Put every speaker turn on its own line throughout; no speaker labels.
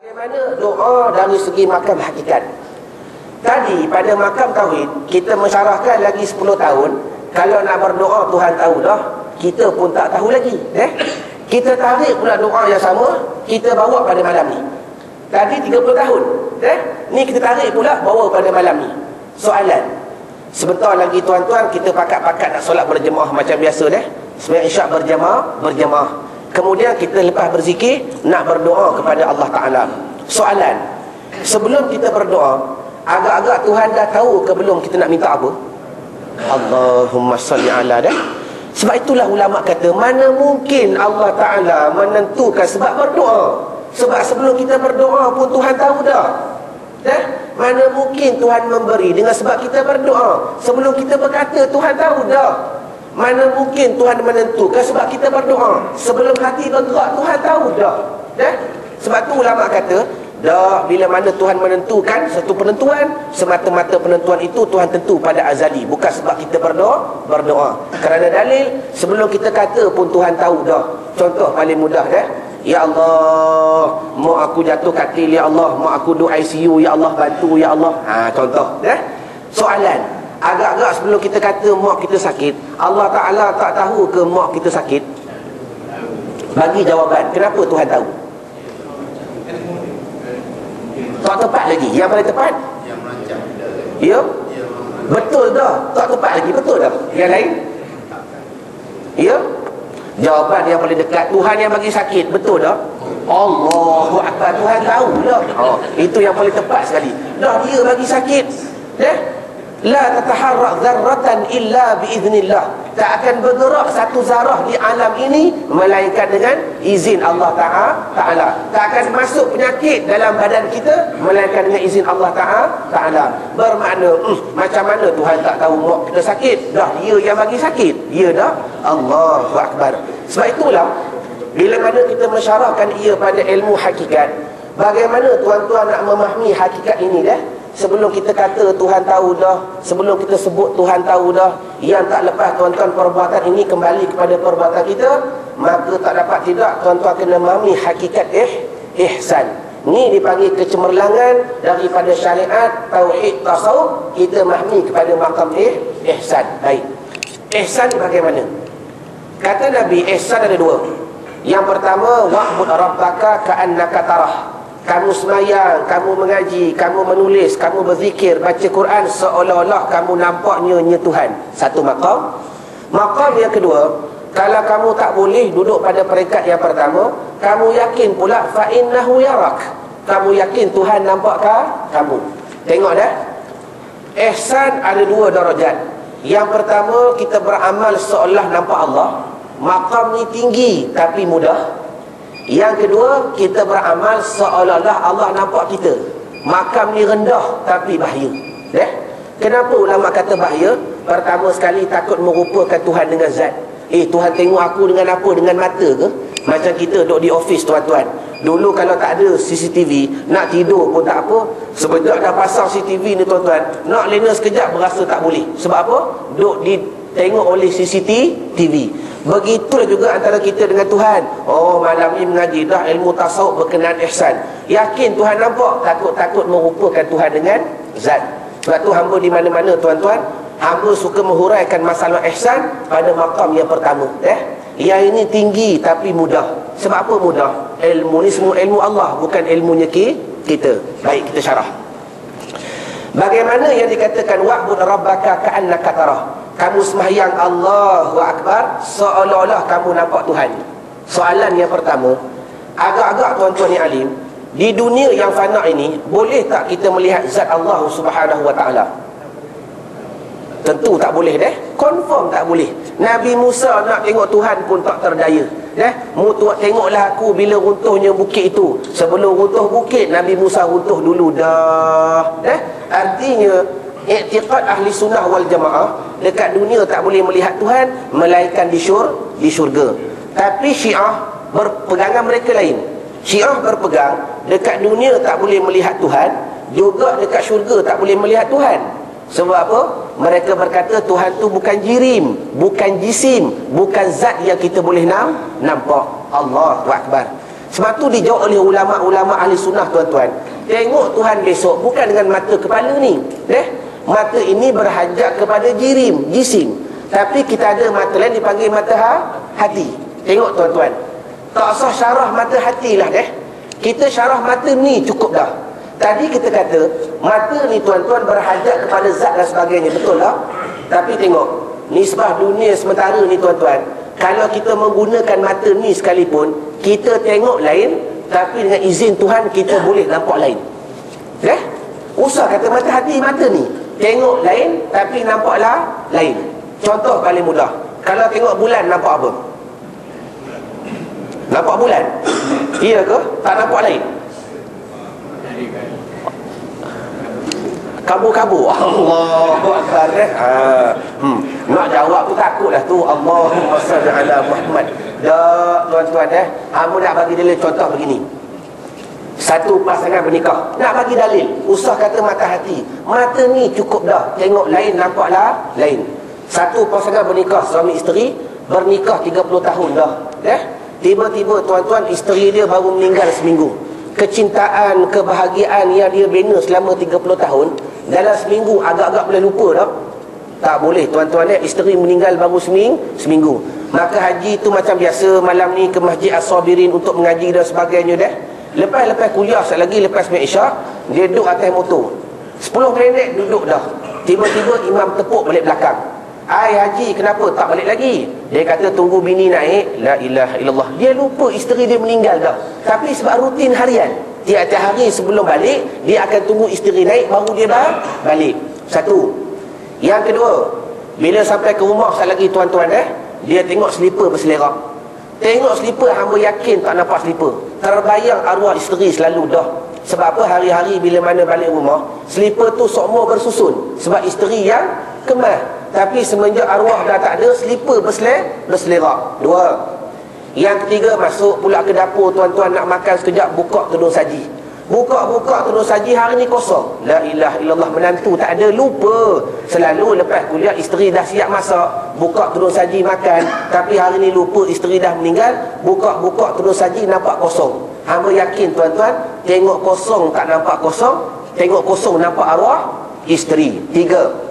Bagaimana doa dari segi makam hakikat? Tadi pada makam tauhid kita mensyarahkan lagi 10 tahun. Kalau nak berdoa Tuhan tahu dah, kita pun tak tahu lagi. Kita tarik pula doa yang sama, kita bawa pada malam ni. Tadi 30 tahun. Ni kita tarik pula bawa pada malam ni. Soalan. Sebentar lagi tuan-tuan kita pakat-pakat nak solat berjemaah macam biasa Sembahyang isyak berjemaah. Kemudian kita lepas berzikir nak berdoa kepada Allah Ta'ala. Soalan, sebelum kita berdoa, agak-agak Tuhan dah tahu ke belum kita nak minta apa? Allahumma salli ala Sebab itulah ulama kata, mana mungkin Allah Ta'ala menentukan sebab berdoa. Sebab sebelum kita berdoa pun Tuhan tahu dah. Mana mungkin Tuhan memberi dengan sebab kita berdoa. Sebelum kita berkata Tuhan tahu dah. Mana mungkin Tuhan menentukan sebab kita berdoa. Sebelum hati bergerak Tuhan tahu dah. Sebab tu ulama kata, dah bila mana Tuhan menentukan satu penentuan, semata-mata penentuan itu Tuhan tentu pada azali, bukan sebab kita berdoa. Kerana dalil sebelum kita kata pun Tuhan tahu dah. Contoh paling mudah ya Allah, mak aku jatuh katil, ya Allah, mak aku duduk ICU, ya Allah bantu, ya Allah. Contoh. Soalan, agak-agak sebelum kita kata mak kita sakit, Allah Ta'ala tak tahu ke mak kita sakit? Bagi jawapan, kenapa Tuhan tahu? Tak tepat lagi. Yang paling tepat? Yang merancang. Ya? Betul dah. Tak tepat lagi, betul dah. Yang lain? Ya? Jawapan yang paling dekat, Tuhan yang bagi sakit, betul dah. Allahu Akbar, Tuhan tahu dah. Itu yang paling tepat sekali. Dah dia bagi sakit. La tataharrak zarratan illa biiznillah. Tak akan bergerak satu zarah di alam ini melainkan dengan izin Allah Ta'ala. Tak akan masuk penyakit dalam badan kita melainkan dengan izin Allah Ta'ala. Bermakna macam mana Tuhan tak tahu mak kita sakit? Dah dia yang bagi sakit. Ya dah. Allahu Akbar. Sebab itulah bila mana kita mensyarahkan ia pada ilmu hakikat, bagaimana tuan-tuan nak memahami hakikat ini sebelum kita kata Tuhan tahu dah, sebelum kita sebut Tuhan tahu dah, yang tak lepas tuan-tuan perbuatan ini kembali kepada perbuatan kita, maka tak dapat tidak tuan-tuan kena memahami hakikat ihsan. Ni dipanggil kecemerlangan daripada syariat tauhid tasawuf. Kita memahami kepada makam ihsan. Baik, ihsan bagaimana? Kata Nabi, ihsan ada dua. Yang pertama, wa'bud rabbaka ka'annaka tarah. Kamu semayang, kamu mengaji, kamu menulis, kamu berzikir, baca Quran seolah-olah kamu nampaknya Tuhan. Satu makam. Makam yang kedua, kalau kamu tak boleh duduk pada peringkat yang pertama, kamu yakin pula fa'innahu yarak. Kamu yakin Tuhan nampakkah kamu? Tengok ihsan ada dua darajat. Yang pertama, kita beramal seolah nampak Allah. Makam ni tinggi tapi mudah. Yang kedua, kita beramal seolah-olah Allah nampak kita. Makam ni rendah tapi bahaya. Kenapa ulama kata bahaya? Pertama sekali, takut merupakan Tuhan dengan zat. Tuhan tengok aku dengan apa? Dengan mata ke? Macam kita duduk di office tuan-tuan. Dulu kalau tak ada CCTV, nak tidur pun tak apa. Sebentar dah pasang CCTV ni tuan-tuan, nak lena sekejap berasa tak boleh. Sebab apa? Duduk ditengok oleh CCTV. Begitulah juga antara kita dengan Tuhan. Malam ni mengaji dah ilmu tasawuf berkenaan ihsan. Yakin Tuhan nampak, takut-takut merupakan Tuhan dengan zat. Sebab tu hamba di mana-mana tuan-tuan, hamba suka menghuraikan masalah ihsan pada makam yang pertama. Yang ini tinggi tapi mudah. Sebab apa mudah? Ilmu ni semua ilmu Allah, bukan ilmunya kita. Baik, kita syarah. Bagaimana yang dikatakan wa'bud rabbaka ka'annaka tarah. Kamu sembahyang Allahu Akbar seolah-olah kamu nampak Tuhan. Soalan yang pertama, agak-agak tuan-tuan yang alim, di dunia yang fana ini, boleh tak kita melihat zat Allah Subhanahu Wa Ta'ala? Tentu tak boleh Confirm tak boleh. Nabi Musa nak tengok Tuhan pun tak terdaya. Tengoklah aku bila runtuhnya bukit itu. Sebelum runtuh bukit, Nabi Musa runtuh dulu dah. Artinya i'tiqad ahli sunnah wal jamaah, dekat dunia tak boleh melihat Tuhan melainkan di syurga. Tapi Syiah berpegangan mereka lain. Syiah berpegang dekat dunia tak boleh melihat Tuhan, juga dekat syurga tak boleh melihat Tuhan. Sebab apa? Mereka berkata Tuhan tu bukan jirim, bukan jisim, bukan zat yang kita boleh nampak. Allahu Akbar. Sebab tu dijawab oleh ulama-ulama ahli sunnah, tuan-tuan. Tengok Tuhan besok bukan dengan mata kepala ni. Mata ini berhajat kepada jisim. Tapi kita ada mata lain dipanggil mata hati. Tengok tuan-tuan, tak usah syarah mata hati lah kita syarah mata ni cukup dah. Tadi kita kata mata ni tuan-tuan berhajat kepada zat dan sebagainya, betul tak? Tapi tengok nisbah dunia sementara ni tuan-tuan, kalau kita menggunakan mata ni sekalipun, kita tengok lain, tapi dengan izin Tuhan kita boleh nampak lain. Usah kata mata hati, mata ni tengok lain, tapi nampaklah lain. Contoh paling mudah, kalau tengok bulan nampak apa? Nampak bulan? Iya ke? Tak nampak lain? Kabur-kabur. Allahu Akbar. Nak jawab tu takutlah tu. Allahumma salli ala Muhammad. Dah tuan-tuan hamba nak bagi dalil contoh begini. Satu pasangan bernikah, nak bagi dalil, usah kata mata hati. Mata ni cukup dah, tengok lain nampaklah lain. Satu pasangan bernikah, suami isteri bernikah 30 tahun dah. Tiba-tiba tuan-tuan, isteri dia baru meninggal seminggu. Kecintaan, kebahagiaan yang dia bina selama 30 tahun, dalam seminggu agak-agak boleh lupa dah. Tak boleh tuan-tuan, isteri meninggal baru seminggu. Maka haji tu macam biasa, malam ni ke Masjid As-Sabirin untuk mengaji dan sebagainya Lepas kuliah, sekali lagi lepas Isyak, dia duduk atas motor 10 minit duduk dah. Tiba-tiba imam tepuk balik belakang. Ai haji, kenapa tak balik lagi? Dia kata tunggu bini naik. La ilaha illallah. Dia lupa isteri dia meninggal dah. Tapi sebab rutin harian, tiap-tiap hari sebelum balik, dia akan tunggu isteri naik baru dia balik. Satu. Yang kedua, bila sampai ke rumah sekali lagi tuan-tuan dia tengok slipper berselerak. Tengok slipper, hamba yakin tak nampak slipper. Terbayang arwah isteri selalu dah. Sebab apa? Hari-hari bila mana balik rumah, slipper tu semua bersusun. Sebab isteri yang kemas. Tapi semenjak arwah dah tak ada, slipper berselerak. Dua. Yang ketiga, masuk pula ke dapur tuan-tuan, nak makan sekejap, buka tudung saji. Buka tudung saji, hari ni kosong. La ilaha illallah, menantu tak ada, lupa. Selalu lepas kuliah isteri dah siap masak, buka tudung saji makan. Tapi hari ni lupa, isteri dah meninggal, buka tudung saji nampak kosong. Hamba yakin tuan-tuan, tengok kosong tak nampak kosong, tengok kosong nampak arwah isteri. Tiga.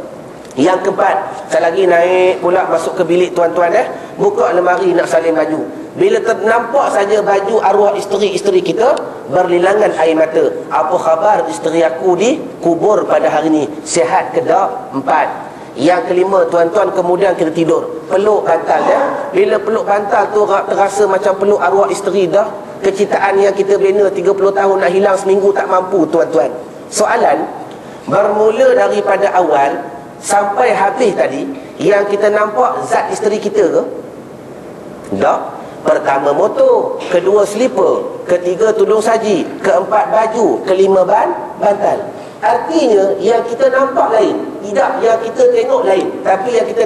Yang keempat, sekali lagi naik pula masuk ke bilik tuan-tuan buka lemari nak salin baju. Bila ternampak saja baju arwah isteri kita, berlilangan air mata. Apa khabar isteri aku dikubur pada hari ni? Sihat ke tak? 4. Yang kelima tuan-tuan, kemudian kita tidur, peluk bantal Bila peluk bantal tu terasa macam peluk arwah isteri dah. Kecintaan yang kita bina 30 tahun nak hilang seminggu tak mampu tuan-tuan. Soalan, bermula daripada awal sampai habis tadi, yang kita nampak zat isteri kita ke? Tak. Pertama motor, kedua slipper, ketiga tudung saji, keempat baju, kelima bantal. Artinya yang kita nampak lain, tidak yang kita tengok lain, tapi yang kita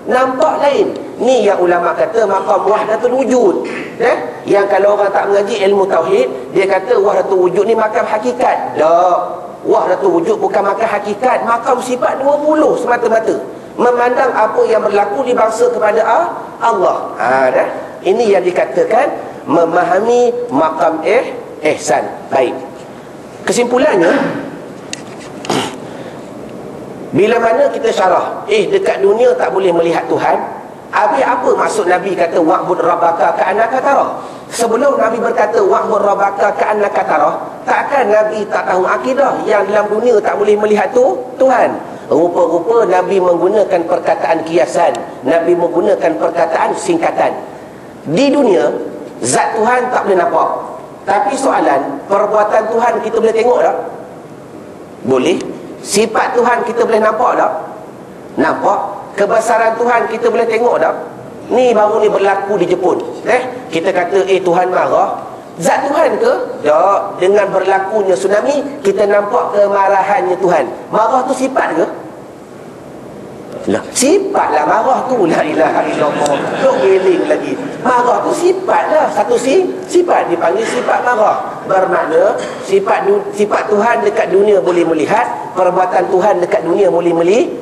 nampak lain. Ni yang ulama kata maqam wahdatul wujud. Yang kalau orang tak mengaji ilmu tauhid, dia kata wahdatul wujud ni makam hakikat. Tak. Wahdatul wujud bukan makam hakikat, makam sifat 20 semata-mata. Memandang apa yang berlaku di bangsa kepada Allah. Ini yang dikatakan memahami maqam ihsan. Baik. Kesimpulannya, bila mana kita syarah dekat dunia tak boleh melihat Tuhan, habis apa maksud Nabi kata wa'bud rabbaka ka'annaka tarah? Sebelum Nabi berkata wa'bud rabbaka ka'annaka tarah, takkan Nabi tak tahu akidah yang dalam dunia tak boleh melihat Tuhan? Rupa-rupa Nabi menggunakan perkataan kiasan, Nabi menggunakan perkataan singkatan. Di dunia zat Tuhan tak boleh nampak, tapi soalan, perbuatan Tuhan kita boleh tengok tak? Boleh. Sifat Tuhan kita boleh nampak tak? Nampak. Kebesaran Tuhan kita boleh tengok tak? Ni baru ni berlaku di Jepun. Kita kata Tuhan marah. Zat Tuhan ke? Tak. Dengan berlakunya tsunami, kita nampak kemarahannya Tuhan. Marah tu sifat ke? Lah, sifatlah marah tu. La ilaha illallah. Duk geling lagi. Marah tu sifatlah. Satu sifat dipanggil sifat marah. Bermakna sifat Tuhan dekat dunia boleh melihat, perbuatan Tuhan dekat dunia boleh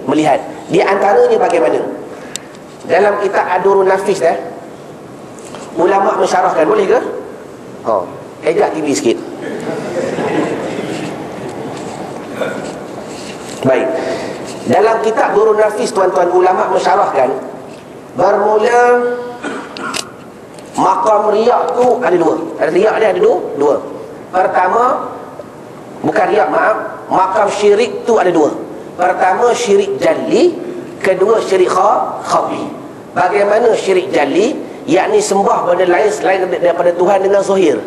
melihat. Di antaranya bagaimana? Dalam kitab Ad-Durrun Nafis ulama mensyarahkan, boleh ke? Adjust TV sikit. Baik. Dalam kitab Durun Nafis, tuan-tuan, ulama mensyarahkan, bermula maqam riak tu ada dua. Riak dia ada dua. Pertama, bukan riak, maaf, maqam syirik tu ada dua. Pertama syirik jalli, kedua syirik khafi. Bagaimana syirik jalli? Yakni sembah benda lain selain daripada Tuhan dengan zahir,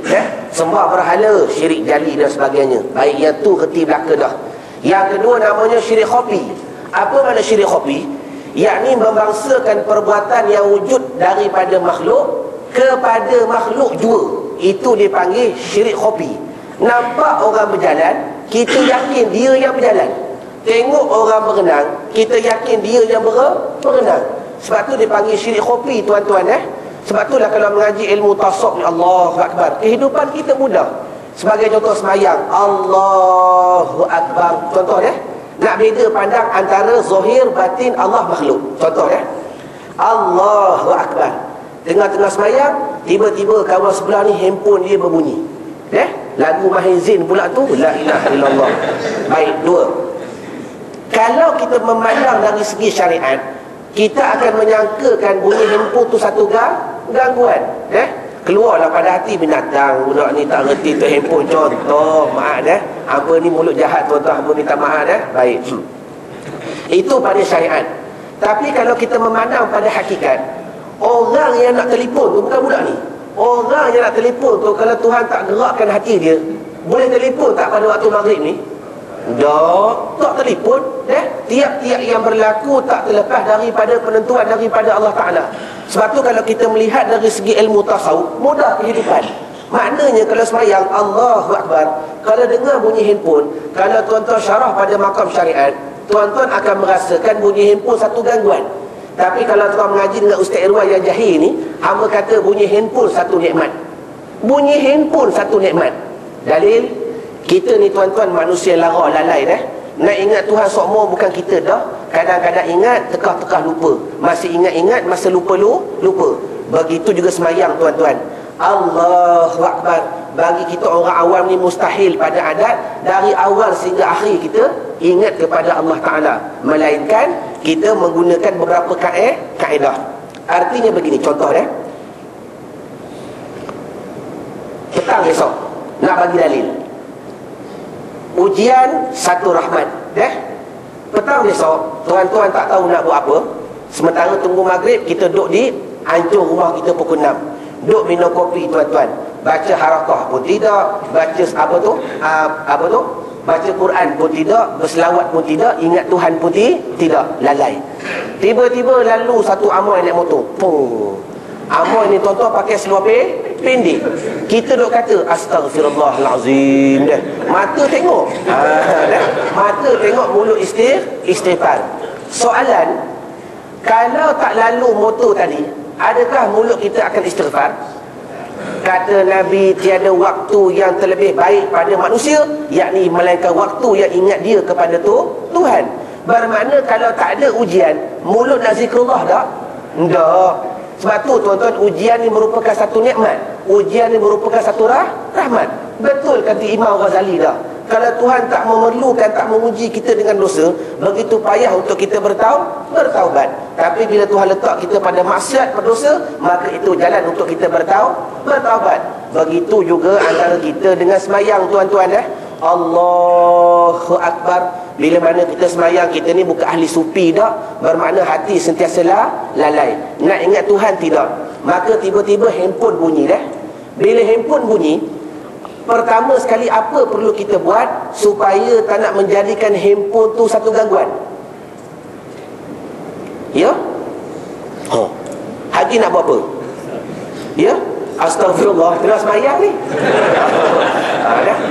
sembah berhala, syirik jalli dan sebagainya. Baik, yang tu reti belaka dah. Yang kedua namanya syirik khafi. Apa makna syirik khafi? Yakni membangsakan perbuatan yang wujud daripada makhluk kepada makhluk jua. Itu dipanggil syirik khafi. Nampak orang berjalan, kita yakin dia yang berjalan. Tengok orang berenang, kita yakin dia yang berenang. Sebab tu dipanggil syirik khafi, tuan-tuan. Sebab itulah kalau mengaji ilmu tasawuf ni, Allahu Akbar, kehidupan kita mudah. Sebagai contoh semayang, Allahu Akbar. Contoh nak beza pandang antara zahir batin Allah makhluk. Contoh Allahu Akbar. Tengah-tengah semayang, tiba-tiba kawan sebelah ni handphone dia berbunyi. Lagu Mahizin pula tu, la ilaha illallah. Baik, dua. Kalau kita memandang dari segi syariat, kita akan menyangkakan bunyi handphone tu satu gangguan. Keluarlah pada hati binatang, budak ni tak reti tu handphone. Contoh, maaf apa ni mulut jahat, tuan-tuan, apa minta maaf Baik. Itu pada syariat. Tapi kalau kita memandang pada hakikat, orang yang nak telefon tu bukan budak ni. Orang yang nak telefon tu, kalau Tuhan tak gerakkan hati dia, boleh telefon tak pada waktu maghrib ni? Tak telefon. Tiap-tiap yang berlaku tak terlepas daripada penentuan daripada Allah Ta'ala. Sebab tu kalau kita melihat dari segi ilmu tasawuf, mudah kehidupan. Maknanya kalau semayang Allahu Akbar, kalau dengar bunyi handphone, kalau tuan-tuan syarah pada makam syariat, tuan-tuan akan merasakan bunyi handphone satu gangguan. Tapi kalau tuan mengaji dengan Ustaz Irwan yang jahil ni, hamba kata bunyi handphone satu nikmat. Bunyi handphone satu nikmat. Dalil, kita ni tuan-tuan manusia lara lalai Nak ingat Tuhan sokmo bukan kita dah. Kadang-kadang ingat, tekah-tekah lupa. Masih ingat-ingat, masa lupa. Begitu juga semayang, tuan-tuan. Allahu Akbar. Bagi kita orang awam ni mustahil pada adat dari awal sehingga akhir kita ingat kepada Allah Ta'ala. Melainkan kita menggunakan beberapa kaedah. Artinya begini, contoh petang besok nak bagi dalil. Ujian satu rahmat. Petang besok tuan-tuan tak tahu nak buat apa. Sementara tunggu maghrib, kita duduk di hancur rumah kita pukul 6. Duduk minum kopi, tuan-tuan. Baca harakah pun tidak, baca baca Quran pun tidak, berselawat pun tidak, ingat Tuhan pun tidak, lalai. Tiba-tiba lalu satu amoy naik motor. Amoy ni tuan-tuan pakai seluar pendek. Kita duk kata astagfirullahalazim Mata tengok. Mata tengok, mulut istighfar. Soalan, kalau tak lalu motor tadi, adakah mulut kita akan istighfar? Kata Nabi, tiada waktu yang terlebih baik pada manusia, yakni melainkan waktu yang ingat dia kepada Tuhan. Bermakna kalau tak ada ujian, mulut nak zikrullah tak? Tak. Sebab tu tuan-tuan, ujian ni merupakan satu nikmat. Ujian ni merupakan satu rahmat. Betul kata Imam Ghazali dah. Kalau Tuhan tak memerlukan, tak menguji kita dengan dosa, begitu payah untuk kita bertaubat. Tapi bila Tuhan letak kita pada maksiat, berdosa, maka itu jalan untuk kita bertaubat. Begitu juga antara kita dengan semayang, tuan-tuan. Allahu Akbar. Bila mana kita semayang, kita ni bukan ahli supi dah. Bermakna hati sentiasa lalai. Nak ingat Tuhan tidak. Maka tiba-tiba handphone bunyi Bila handphone bunyi, pertama sekali apa perlu kita buat supaya tak nak menjadikan handphone tu satu gangguan? Haji nak buat apa? Astagfirullah, tengah semayang ni.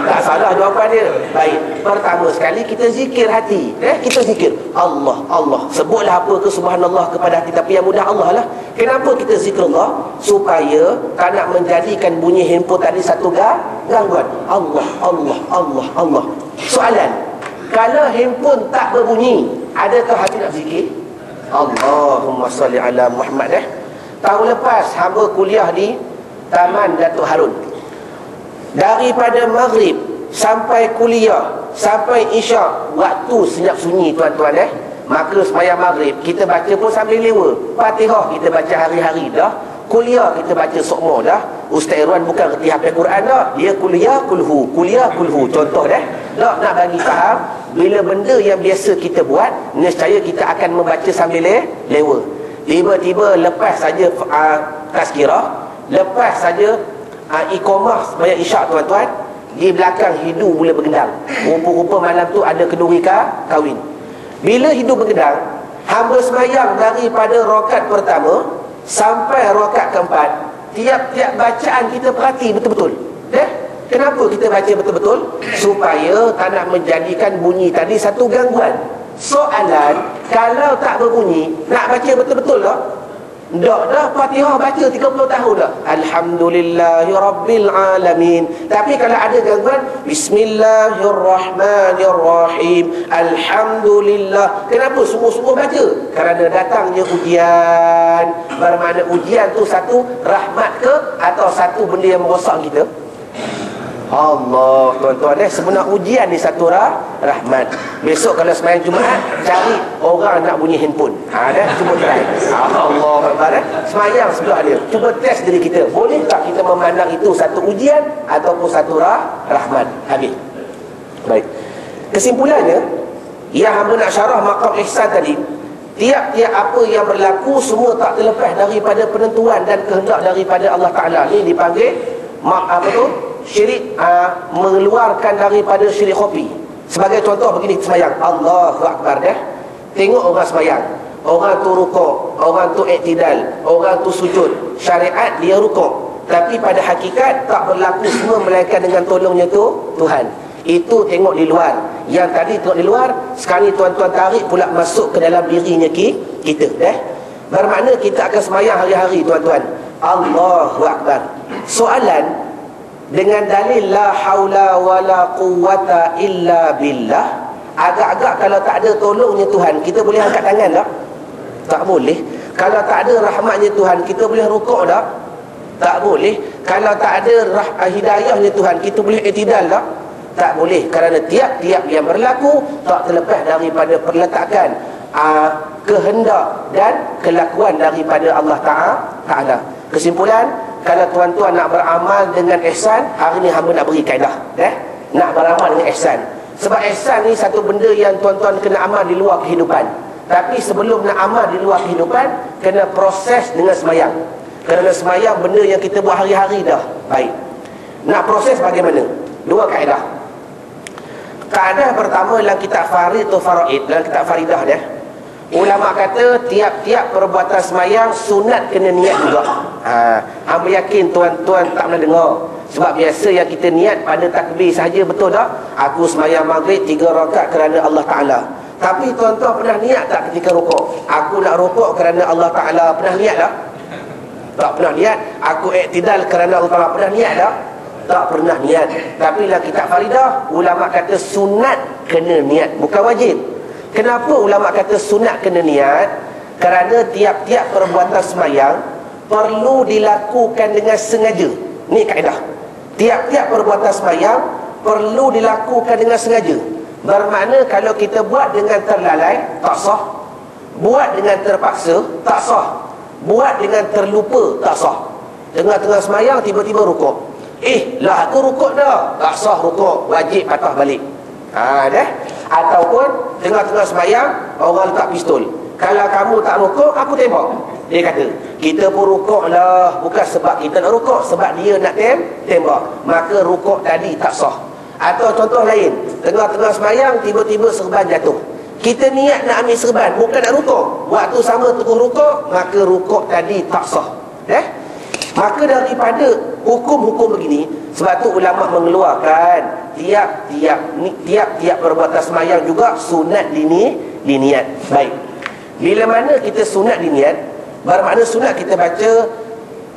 Tak salah jawapan dia. Baik, pertama sekali kita zikir hati. Kita zikir Allah, Allah. Sebutlah apa ke subhanallah kepada hati, tapi yang mudah Allah lah. Kenapa kita zikir Allah? Supaya tak nak menjadikan bunyi handphone tadi satu gangguan. Allah, Allah, Allah, Allah. Soalan, kalau handphone tak berbunyi, adakah hati nak zikir? Allahumma salli ala Muhammad. Tahun lepas hamba kuliah di Taman Datuk Harun. Daripada maghrib sampai kuliah, sampai isyak, waktu senyap sunyi tuan-tuan Maka sembahyang maghrib kita baca pun sambil lewa. Fatihah kita baca hari-hari dah. Kuliah kita baca sokmo dah. Ustaz Irwan bukan reti hafal Quran dah. Dia kuliah kulhu, contoh nak bagi faham. Bila benda yang biasa kita buat, nescaya kita akan membaca sambil lewa. Tiba-tiba lepas saja tazkirah, lepas saja iqamah sembahyang isyak tuan-tuan, di belakang hidu mula bergendang. Rupa-rupa malam tu ada kenduri kahwin. Bila hidu bergendang, hamba sembahyang daripada rakaat pertama sampai rakaat keempat, tiap-tiap bacaan kita perhati betul-betul. Kenapa kita baca betul-betul? Supaya tak nak menjadikan bunyi tadi satu gangguan. Soalan, kalau tak berbunyi, nak baca betul-betul tak? Dah Fatihah baca 30 tahun dah. Alhamdulillahirabbil alamin. Tapi kalau ada gangguan, bismillahirrahmanirrahim, alhamdulillah. Kenapa sungguh-sungguh baca? Kerana datangnya ujian. Bermakna ujian tu satu rahmat ke atau satu benda yang merosak kita? Allah, tuan-tuan sebenar ujian ni satu rahmat. Besok kalau sembahyang Jumaat, cari orang nak bunyi handphone. Cuba try. Allah Akbar. Sembahyang sebelah dia. Cuba test diri kita. Boleh tak kita memandang itu satu ujian ataupun satu rahmat? Habis. Baik. Kesimpulannya, yang hamba nak syarah maqam ihsan tadi, tiap-tiap apa yang berlaku semua tak terlepas daripada penentuan dan kehendak daripada Allah Ta'ala. Ini dipanggil syirik, mengeluarkan daripada syirik khafi. Sebagai contoh begini sembahyang, Allahu Akbar tengok orang sembahyang, orang tu rukuk, orang tu iktidal, orang tu sujud. Syariat dia rukuk, tapi pada hakikat tak berlaku semua melainkan dengan tolongnya tu Tuhan. Itu tengok di luar. Yang tadi tengok di luar, sekarang ni tuan-tuan tarik pula masuk ke dalam dirinya kita Bermakna kita akan sembahyang hari-hari tuan-tuan, Allahu Akbar. Soalan, dengan dalil la haula wala quwwata illa billah, agak-agak kalau tak ada tolongnya Tuhan, kita boleh angkat tangan tak? Tak boleh. Kalau tak ada rahmatnya Tuhan, kita boleh rukuk tak? Tak boleh. Kalau tak ada hidayahnya Tuhan, kita boleh iktidal tak? Tak boleh. Kerana tiap-tiap yang berlaku tak terlepas daripada perletakan kehendak dan kelakuan daripada Allah Ta'ala. Kesimpulan, kalau tuan-tuan nak beramal dengan ihsan, hari ni hamba nak beri kaedah nak beramal dengan ihsan. Sebab ihsan ni satu benda yang tuan-tuan kena amal di luar kehidupan. Tapi sebelum nak amal di luar kehidupan, kena proses dengan semayang. Kerana semayang benda yang kita buat hari-hari dah. Baik, nak proses bagaimana? Dua kaedah. Kaedah pertama dalam kitab Farid atau Faraid, dalam kitab Faridah ulama kata tiap-tiap perbuatan semayang sunat kena niat juga. Hamba yakin tuan-tuan tak pernah dengar. Sebab biasa yang kita niat pada takbir saja, betul tak? Aku semayang maghrib 3 rakaat kerana Allah Ta'ala. Tapi tuan-tuan pernah niat tak ketika rukuk? Aku nak rukuk kerana Allah Ta'ala. Pernah niat tak? Tak pernah niat. Aku iktidal kerana Allah Ta'ala. Pernah niat tak? Tak pernah niat. Tapi dalam kitab Faridah, ulama kata sunat kena niat, bukan wajib. Kenapa ulama kata sunat kena niat? Kerana tiap-tiap perbuatan semayang perlu dilakukan dengan sengaja. Ni kaedah. Tiap-tiap perbuatan semayang perlu dilakukan dengan sengaja. Bermakna kalau kita buat dengan terlalai, tak sah. Buat dengan terpaksa, tak sah. Buat dengan terlupa, tak sah. Tengah-tengah semayang tiba-tiba rukuk. Lah aku rukuk dah, tak sah rukuk, wajib patah balik. Ataupun tengah-tengah semayang orang letak pistol. Kalau kamu tak rukuk, aku tembak. Dia kata, kita pun rukuk lah, bukan sebab kita nak rukuk, sebab dia nak tembak. Maka rukuk tadi tak sah. Atau contoh lain, tengah-tengah semayang tiba-tiba serban jatuh. Kita niat nak ambil serban, bukan nak rukuk. Waktu sama tengah rukuk, maka rukuk tadi tak sah. Maka daripada hukum-hukum begini, sebab tu ulama mengeluarkan tiap-tiap perbuatan semayang juga sunat diniat. Baik, bila mana kita sunat diniat, bermakna sunat kita baca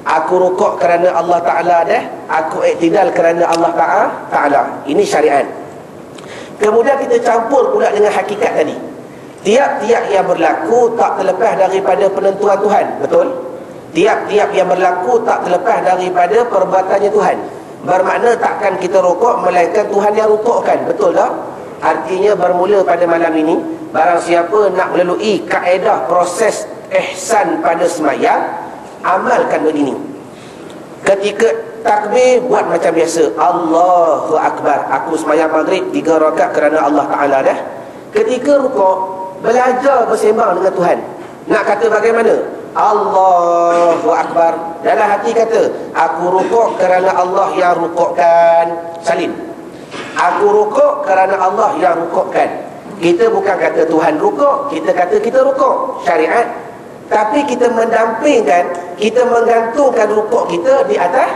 aku rukuk kerana Allah Ta'ala aku iktidal kerana Allah Ta'ala. Ini syariat. Kemudian kita campur pula dengan hakikat tadi. Tiap-tiap yang berlaku tak terlepas daripada penentuan Tuhan. Betul? Tiap-tiap yang berlaku tak terlepas daripada perbuatannya Tuhan. bermakna takkan kita rukuk melainkan Tuhan yang rukukkan. Betul tak? Artinya bermula pada malam ini, barang siapa nak melalui kaedah proses ihsan pada semayang, amalkan begini. Ketika takbir, buat macam biasa, Allahu Akbar. Aku semayang maghrib 3 rakaat kerana Allah Ta'ala dah. Ketika rukuk, belajar bersembang dengan Tuhan. Nak kata bagaimana? Allahu Akbar. Dalam hati kata, aku rukuk kerana Allah yang rukukkan. Salin. Aku rukuk kerana Allah yang rukukkan. Kita bukan kata Tuhan rukuk, kita kata kita rukuk. Syariat. Tapi kita mendampingkan, kita menggantungkan rukuk kita di atas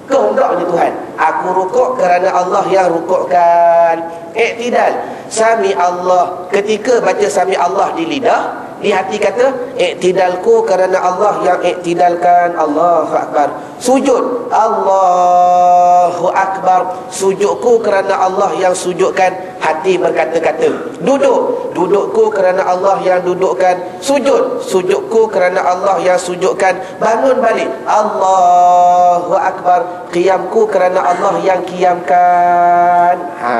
kehendaknya Tuhan. Aku rukuk kerana Allah yang rukukkan. Iktidal. Sami Allah. Ketika baca sami Allah di lidah, di hati kata, iktidalku kerana Allah yang iktidalkan. Allahu Akbar. Sujud, Allahu Akbar. Sujudku kerana Allah yang sujudkan. Hati berkata-kata. Duduk, dudukku kerana Allah yang dudukkan. Sujud, sujudku kerana Allah yang sujudkan. Bangun balik, Allahu Akbar. Qiyamku kerana Allah yang qiyamkan.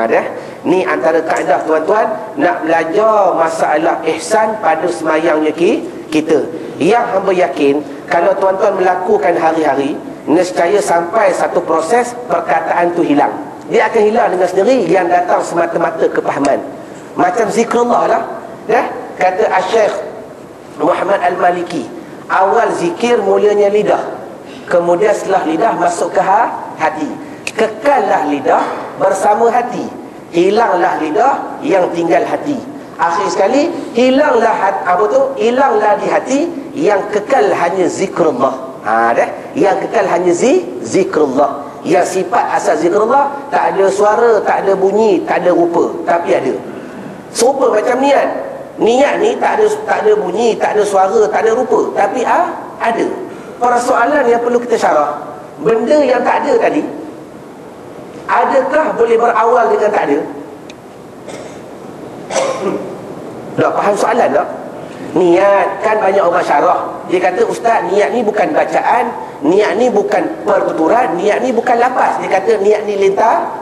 Dah. Ni antara kaedah tuan-tuan nak belajar masalah ihsan pada semayangnya kita. Yang hamba yakin, kalau tuan-tuan melakukan hari-hari, nescaya sampai satu proses perkataan tu hilang. Dia akan hilang dengan sendiri, yang datang semata-mata kepahaman. Macam zikrullah lah. Kata Syekh Muhammad Al-Maliki, awal zikir mulanya lidah, kemudian setelah lidah masuk ke hati. Kekallah lidah bersama hati, hilanglah lidah, yang tinggal hati. Akhir sekali, hilanglah hilanglah di hati, yang kekal hanya zikrullah. Yang kekal hanya zikrullah. Yang sifat asal zikrullah, tak ada suara, tak ada bunyi, tak ada rupa, tapi ada. Serupa macam niat. Niat ni tak ada bunyi, tak ada suara, tak ada rupa, tapi ada. Persoalan yang perlu kita syarah, benda yang tak ada tadi, adakah boleh berawal dengan tak ada? Tak faham soalan tak? Niat, kan banyak orang syarah, dia kata, ustaz, niat ni bukan bacaan, niat ni bukan pertuturan, niat ni bukan lapas. Dia kata niat ni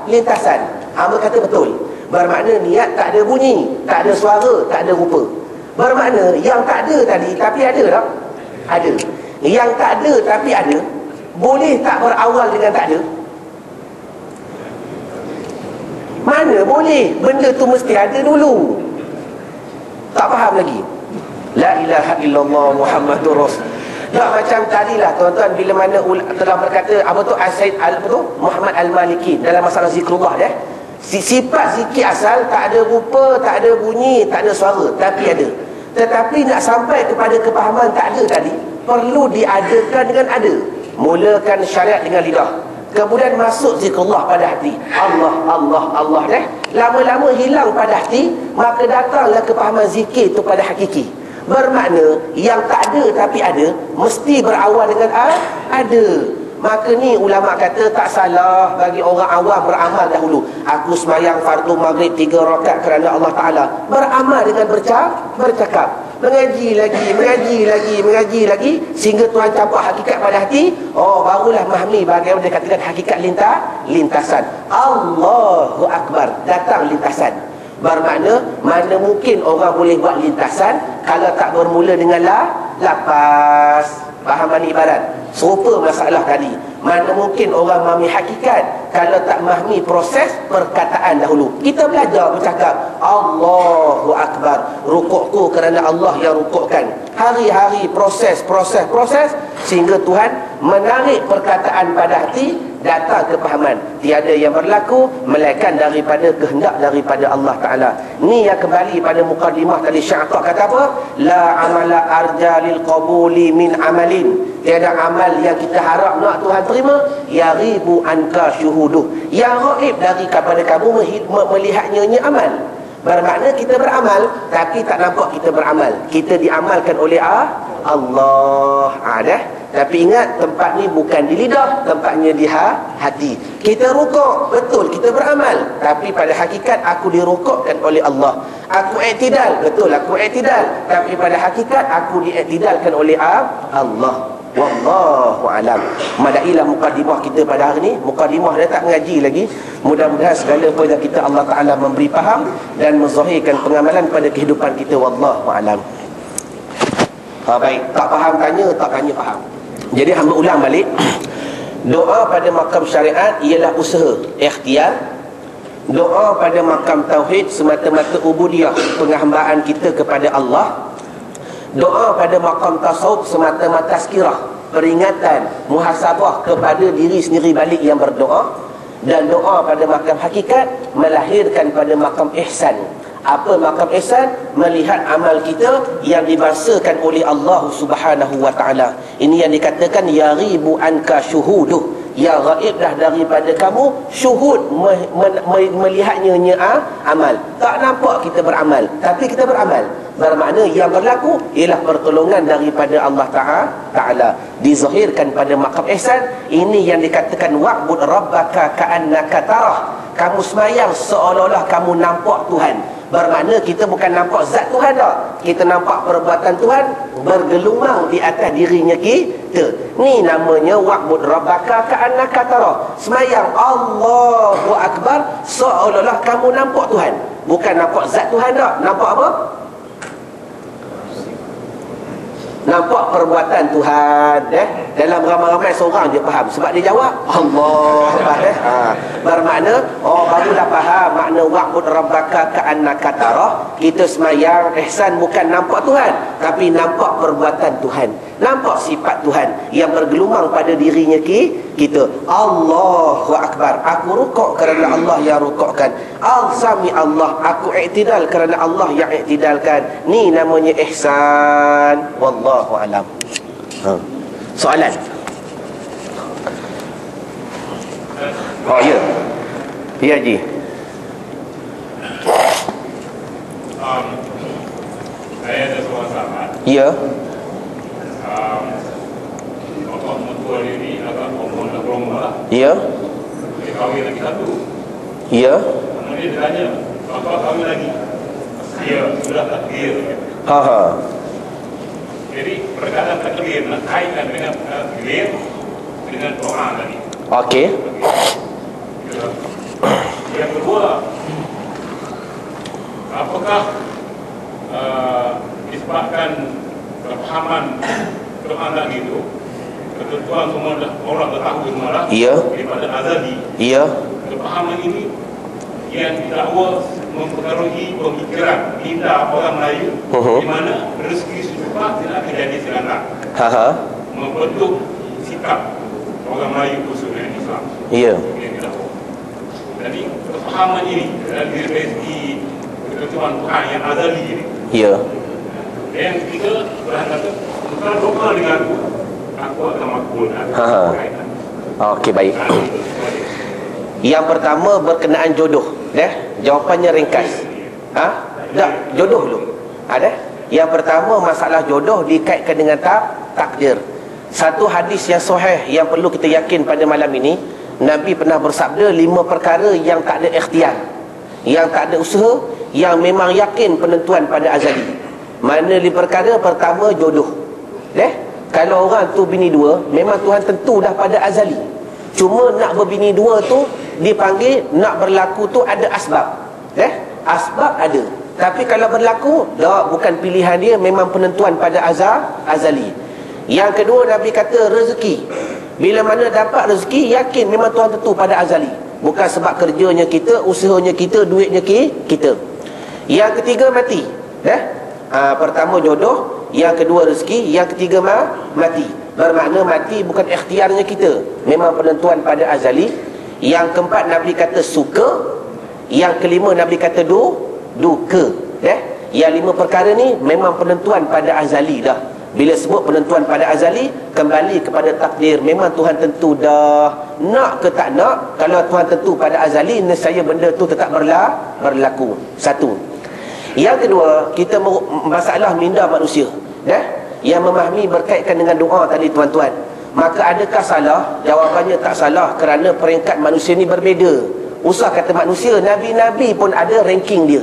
lintasan. Hamba kata betul. Bermakna niat tak ada bunyi, tak ada suara, tak ada rupa. Bermakna yang tak ada tadi tapi ada tak? Ada. Yang tak ada tapi ada, boleh tak berawal dengan tak ada? Mana boleh? Benda tu mesti ada dulu. Tak faham lagi? La ilaha illallah Muhammadur Rasul. Tak macam tadilah tuan-tuan, bila mana telah berkata Said Muhammad Al-Maliki dalam masalah zikrullah dah. Sifat zikir asal tak ada rupa, tak ada bunyi, tak ada suara, tapi ada. Tetapi nak sampai kepada kepahaman tak ada tadi, perlu diadakan dengan ada. Mulakan syariat dengan lidah, kemudian masuk zikrullah pada hati. Allah, Allah, Allah dah. Lama-lama hilang pada hati, maka datanglah kepahaman zikir itu pada hakiki. Bermakna yang tak ada tapi ada, mesti berawal dengan ada. Maka ni ulama kata tak salah bagi orang awam beramal dahulu. Aku semayang fardu maghrib 3 rakaat kerana Allah Ta'ala. Beramal dengan bercakap, mengaji lagi, sehingga Tuhan campak hakikat pada hati. Oh, barulah memahami bagaimana dia katakan hakikat lintasan. Allahu Akbar, datang lintasan. Bermakna mana mungkin orang boleh buat lintasan kalau tak bermula dengan lapas. Faham ni ibarat? Serupa masalah tadi. Mana mungkin orang memahami hakikat kalau tak memahami proses perkataan dahulu. Kita belajar bercakap Allahu Akbar, rukukku kerana Allah yang rukukkan. Hari-hari proses, sehingga Tuhan menarik perkataan pada hati, datang kepahaman. Tiada yang berlaku melainkan daripada kehendak daripada Allah Ta'ala. Ni yang kembali pada mukadimah tadi. Syaitan kata apa? La amala arja lil qabuli min amalin. Tiada amal yang kita harap nak Tuhan terima, yaghibu anka syuhuduh, yang ghaib dari kepada kamu melihatnya amal. Bermakna kita beramal tapi tak nampak kita beramal. Kita diamalkan oleh Allah. Dah. Tapi ingat, tempat ni bukan di lidah, tempatnya di hati. Kita rukuk, betul kita beramal, tapi pada hakikat aku dirukukkan oleh Allah. Aku iktidal, betul aku iktidal, tapi pada hakikat aku diiktidalkan oleh Allah. Wallahu alam. Madailah mukadimah kita pada hari ni. Mukadimah dia tak mengaji lagi. Mudah-mudahan segala pada kita Allah Ta'ala memberi faham dan menzahirkan pengamalan pada kehidupan kita. Wallahu alam. Baik, tak faham tanya, tak tanya faham. Jadi hamba ulang balik. Doa pada makam syariat ialah usaha, ikhtiar. Doa pada makam tauhid semata-mata ubudiyah, penghambaan kita kepada Allah. Doa pada makam tasawuf semata-mata tazkirah, peringatan, muhasabah kepada diri sendiri balik yang berdoa. Dan doa pada makam hakikat melahirkan pada makam ihsan. Apa makam ihsan? Melihat amal kita yang dibahasakan oleh Allah Subhanahu wa ta'ala. Ini yang dikatakan ya ghibu anka syuhuduh, ya ghaib dah daripada kamu syuhud, melihatnya amal. Tak nampak kita beramal, tapi kita beramal. Bermakna yang berlaku ialah pertolongan daripada Allah Ta'ala, dizahirkan pada makam ihsan. Ini yang dikatakan wa'bud rabbaka ka'annaka tarah. Kamu semayang seolah-olah kamu nampak Tuhan. Bermakna kita bukan nampak zat Tuhan dah, kita nampak perbuatan Tuhan bergelumang di atas dirinya kita. Ni namanya wa'bud rabbaka ka'annaka tarah. Semayang Allahu Akbar seolah-olah kamu nampak Tuhan. Bukan nampak zat Tuhan dah. Nampak apa? Nampak perbuatan Tuhan. Dalam ramai-ramai seorang je faham, sebab dia jawab Allah. Bermakna barulah faham makna wa'bud rabbaka ka'annaka tarah. Kita semayang ihsan bukan nampak Tuhan, tapi nampak perbuatan Tuhan, nampak sifat Tuhan yang bergelumang pada dirinya kita. Allahu Akbar, aku rukuk kerana Allah yang rukukkan. Al-Sami Allah, aku i'tidal kerana Allah yang i'tidalkan. Ni namanya ihsan. Wallahu alam. Soalan? Oh ya. Ya Haji.
Saya ada seorang sahabat.
Ya.
Bapak mertua dia ni agak umur lah.
Ya.
Dia kahwin lagi satu.
Ya.
Kemudian dia tanya, bapak kahwin lagi? Ya, sudah takdir. Jadi perkataan takdir nak kaitkan dengan takdir dengan doa tadi.
Okey.
Yang kedua, apakah disebabkan kepahaman doa tadi itu, ketentuan semua dah orang dah tahu semua dah,
Ya.
daripada azali.
Ya.
Kepahaman ini yang didakwa mempengaruhi pemikiran minda orang Melayu, di mana rezeki sejuta tidak akan jadi segandak, membentuk sikap orang Melayu khususnya Islam.
Ya.
Jadi kepahaman ini dari segi ketentuan Tuhan yang azali ini.
Ya.
Yang ketiga, Tuhan kata, bukan doa dengan aku akan makbulkan.
Okey, baik. Yang pertama berkenaan jodoh. Jawapannya ringkas. Tak, jodoh dulu. Ada? Yang pertama masalah jodoh dikaitkan dengan takdir. Satu hadis yang sahih yang perlu kita yakin pada malam ini, Nabi pernah bersabda 5 perkara yang tak ada ikhtiar, yang tak ada usaha, yang memang yakin penentuan pada azali. Mana 5 perkara? Pertama, jodoh. Kalau orang tu bini dua, memang Tuhan tentu dah pada azali. Cuma nak berbini dua tu dipanggil, nak berlaku tu ada asbab. Asbab ada. Tapi kalau berlaku, dah bukan pilihan dia, memang penentuan pada azali. Yang kedua, Nabi kata rezeki. Bila mana dapat rezeki, yakin memang Tuhan tentu pada azali. Bukan sebab kerjanya kita, usahanya kita, duitnya kita. Yang ketiga, mati. Pertama jodoh, yang kedua rezeki, yang ketiga mati. Bermakna mati bukan ikhtiarnya kita, memang penentuan pada azali. Yang keempat, Nabi kata suka. Yang kelima, Nabi kata duka. Yang 5 perkara ni memang penentuan pada azali dah. Bila sebut penentuan pada azali, kembali kepada takdir. Memang Tuhan tentu dah, nak ke tak nak. Kalau Tuhan tentu pada azali, nescaya benda tu tetap berlaku. Satu. Yang kedua, kita masalah minda manusia, yang memahami berkaitan dengan doa tadi, tuan-tuan. Maka adakah salah? Jawapannya tak salah, kerana peringkat manusia ni berbeza. Usah kata manusia, Nabi-Nabi pun ada ranking dia.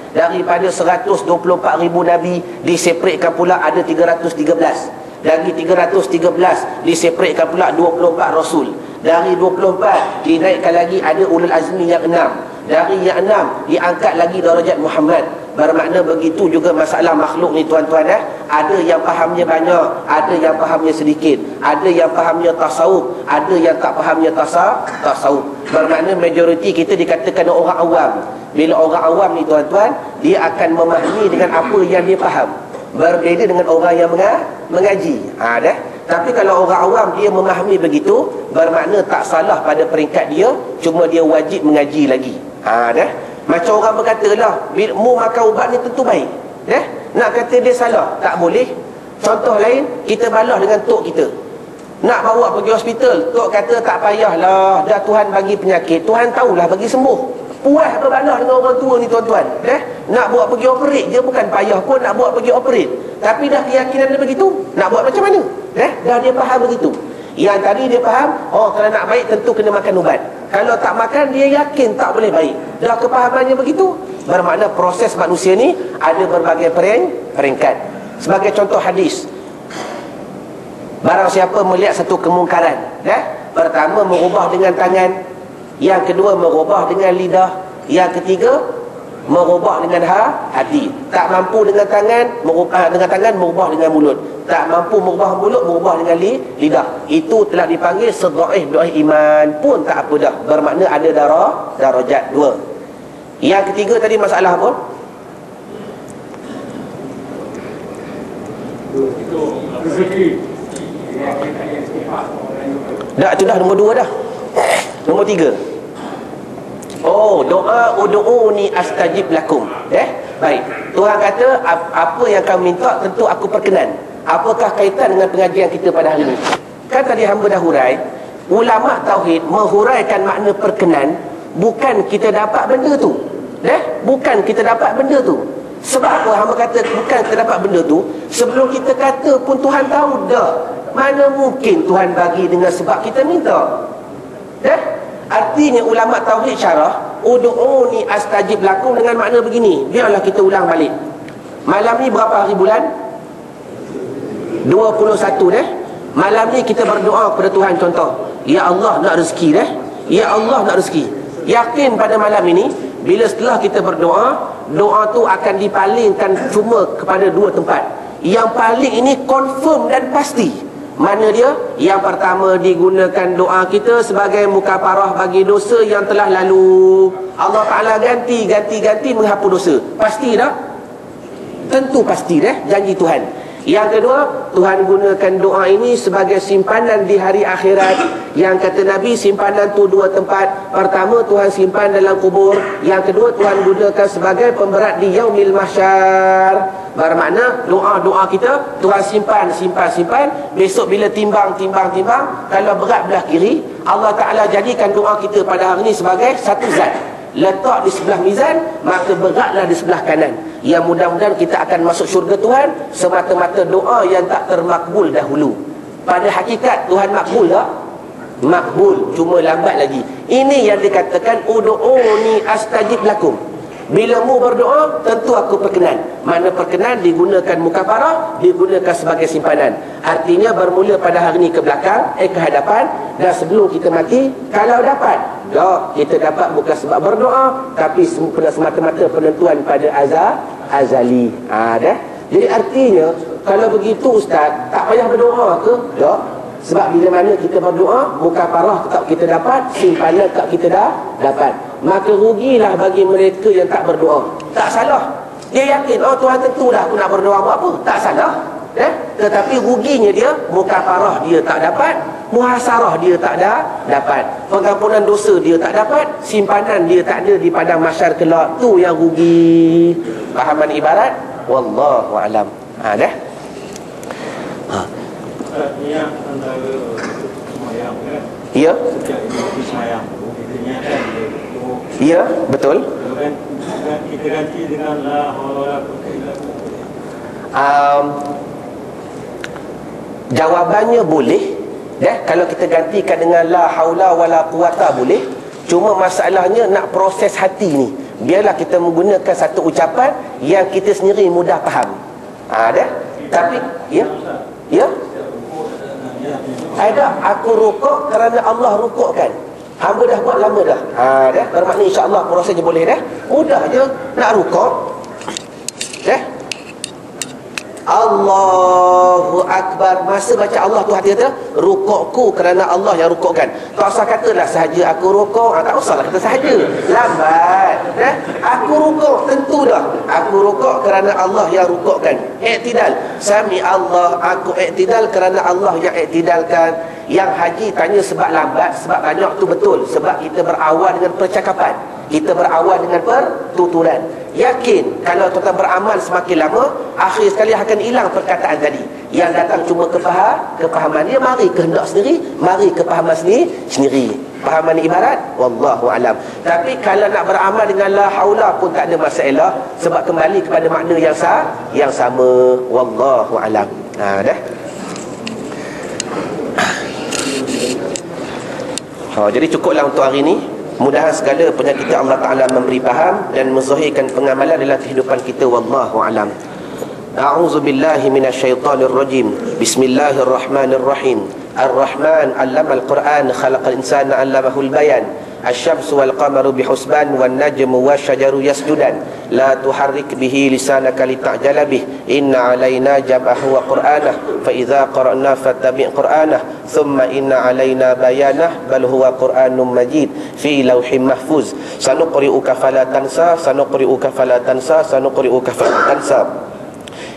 Daripada 124,000 Nabi, diseparatekan pula ada 313. Dari 313 diseparatkan pula 24 Rasul. Dari 24 dinaikkan lagi ada ulul azmi yang 6. Dari yang 6 diangkat lagi darajat Muhammad. Bermakna begitu juga masalah makhluk ni tuan-tuan. Ada yang fahamnya banyak, ada yang fahamnya sedikit, ada yang fahamnya tasawuf, ada yang tak fahamnya tasawuf. Bermakna majoriti kita dikatakan orang awam. Bila orang awam ni tuan-tuan, dia akan memahami dengan apa yang dia faham. Berbeza dengan orang yang mengaji. Dah. Tapi kalau orang awam dia memahami begitu, bermakna tak salah pada peringkat dia, cuma dia wajib mengaji lagi. Dah. Macam orang berkata lah, mu makan ubat ni tentu baik. Nak kata dia salah, tak boleh. Contoh lain, kita balas dengan tok kita. Nak bawa pergi hospital, tok kata tak payahlah, dah Tuhan bagi penyakit, Tuhan tahulah bagi sembuh. Puas berbalas dengan orang tua ni tuan-tuan. Nak bawa pergi operate je, bukan payah pun nak bawa pergi operate. Tapi dah keyakinan dia begitu, nak buat macam mana? Dah dia faham begitu. Yang tadi dia faham, kalau nak baik tentu kena makan ubat. Kalau tak makan, dia yakin tak boleh baik. Dah kepahamannya begitu. Bermakna proses manusia ni ada berbagai peringkat. Sebagai contoh hadis, barang siapa melihat satu kemungkaran, pertama merubah dengan tangan, yang kedua merubah dengan lidah, yang ketiga merubah dengan hati. Tak mampu dengan tangan, merubah dengan mulut. Tak mampu merubah mulut, merubah dengan lidah. Itu telah dipanggil sedhaif iman pun tak apa dah. Bermakna ada darajat 2. Yang ketiga tadi masalah apa? Dah, itu dah nombor 2 dah. Nombor 3. Doa ud'uni astajib lakum. Baik. Tuhan kata apa yang kamu minta tentu aku perkenan. Apakah kaitan dengan pengajian kita pada hari ini? Kan tadi hamba dah hurai, ulama tauhid menghuraikan makna perkenan, bukan kita dapat benda tu. Bukan kita dapat benda tu. Sebab apa hamba kata bukan kita dapat benda tu? Sebelum kita kata pun Tuhan tahu dah. Mana mungkin Tuhan bagi dengan sebab kita minta. Artinya ulama tauhid syarah ud'uni astajib lakum dengan makna begini. Biarlah kita ulang balik. Malam ni berapa hari bulan? 21 Malam ni kita berdoa kepada Tuhan, contoh, ya Allah nak rezeki ya Allah nak rezeki. Yakin pada malam ini, bila setelah kita berdoa, doa tu akan dipalingkan cuma kepada 2 tempat. Yang paling ini confirm dan pasti. Mana dia? Yang pertama, digunakan doa kita sebagai mukafarah bagi dosa yang telah lalu. Allah Ta'ala ganti menghapus dosa. Pasti tak? Tentu pasti janji Tuhan. Yang kedua, Tuhan gunakan doa ini sebagai simpanan di hari akhirat. Yang kata Nabi, simpanan tu 2 tempat. Pertama, Tuhan simpan dalam kubur. Yang kedua, Tuhan gunakan sebagai pemberat di yaumil mahsyar. Bermakna doa-doa kita Tuhan simpan. Besok bila timbang, kalau berat belah kiri, Allah Ta'ala jadikan doa kita pada hari ini sebagai satu zat. Letak di sebelah mizan, maka beratlah di sebelah kanan. Yang mudah-mudahan kita akan masuk syurga Tuhan semata-mata doa yang tak termakbul dahulu. Pada hakikat Tuhan makbul tak? Makbul, cuma lambat lagi. Ini yang dikatakan ud'uni astajib lakum. Bila mu berdoa, tentu aku perkenan. Mana perkenan digunakan mukafarah, digunakan sebagai simpanan. Artinya bermula pada hari ini ke belakang, ke hadapan, dan sebelum kita mati, kalau dapat, kita dapat bukan sebab berdoa, tapi semata-mata penentuan pada azali. Jadi artinya, kalau begitu Ustaz, tak payah berdoa ke? Tak. Sebab bila mana kita berdoa, mukafarah tetap kita dapat, simpanan tetap kita dah dapat. Maka rugilah bagi mereka yang tak berdoa. Tak salah. Dia yakin, Tuhan tentu dah aku nak berdoa buat apa. Tak salah. Tetapi ruginya dia, mukafarah dia tak dapat, muhasarah dia tak dapat, pengampunan dosa dia tak dapat, simpanan dia tak ada di padang mahsyar kelak. Tu yang rugi. Fahaman ibarat? Wallahu a'lam.
Niat antara semayang kan?
Ya.
Sejak itu semayang, kita niatkan
ya, betul.
Kita ganti dengan la haula wala quwwata illa billah.
Jawabannya boleh. Kalau kita gantikan dengan la haula wala quwwata boleh. Cuma masalahnya nak proses hati ni. Biarlah kita menggunakan satu ucapan yang kita sendiri mudah faham. Tapi ya. Ada, aku rukuk kerana Allah rukukkan. Hamba dah buat lama dah. Dah, bermakna insya-Allah proses je boleh dah. Mudah je nak rukuk. Allahu Akbar. Masa baca Allah tu hati kata, rukukku kerana Allah yang rukukkan. Tak usah katalah sahaja aku rukuk. Tak usahlah kata sahaja. Lambat. Aku rukuk, tentu dah. Aku rukuk kerana Allah yang rukukkan. Iktidal. Sami Allah, aku iktidal kerana Allah yang iktidalkan. Yang haji tanya sebab lambat, sebab banyak tu betul. Sebab kita berawal dengan percakapan. Kita berawal dengan pertuturan. Yakin kalau tuan beramal semakin lama, akhir sekali akan hilang perkataan tadi. Yang datang cuma kepahaman dia, mari kehendak sendiri, mari kepahaman sendiri. Pahaman ni ibarat wallahu alam. Tapi kalau nak beramal dengan la haula pun tak ada masalah, sebab kembali kepada makna yang sama. Wallahu alam. Dah. Jadi cukuplah untuk hari ini. Mudahan segala penyakit Allah Ta'ala memberi faham dan menzahirkan pengamalan dalam kehidupan kita. Wallahu alam. A'udzu billahi minasyaitonir rajim. Bismillahirrahmanirrahim. Ar-Rahman 'allamal Qur'an, khalaqal insana 'allamahul bayan. Asy-syamsu wal qamaru bihusban wan najmu wasyajaru yasjudan. La tuharrik bihi lisanaka lita'jala bih. Inna 'alaina jam'ahu wa qur'anah. Fa idza qara'na fattabi' qur'anah. Thumma inna 'alaina bayanah. Bal huwa Qur'anun Majid fi lauhin mahfuz. Sanuqri'uka fala tansa, sanuqri'uka fala tansa, sanuqri'uka fala tansa.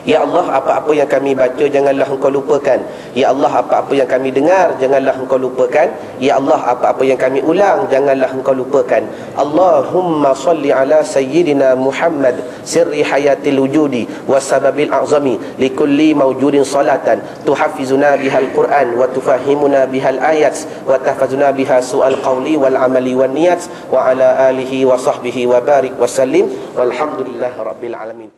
Ya Allah, apa-apa yang kami baca janganlah engkau lupakan. Ya Allah, apa-apa yang kami dengar janganlah engkau lupakan. Ya Allah, apa-apa yang kami ulang janganlah engkau lupakan. Allahumma salli ala sayyidina Muhammad sirri hayatil wujudi wa sababil a'zami likulli mawjudin salatan tuhafizuna bihal Qur'an wa tufahimuna bihal ayat wa tahfazuna biha su'al qawli wal amali wan niyat wa ala alihi wa sahbihi wa barik wa sallim walhamdulillahi rabbil alamin.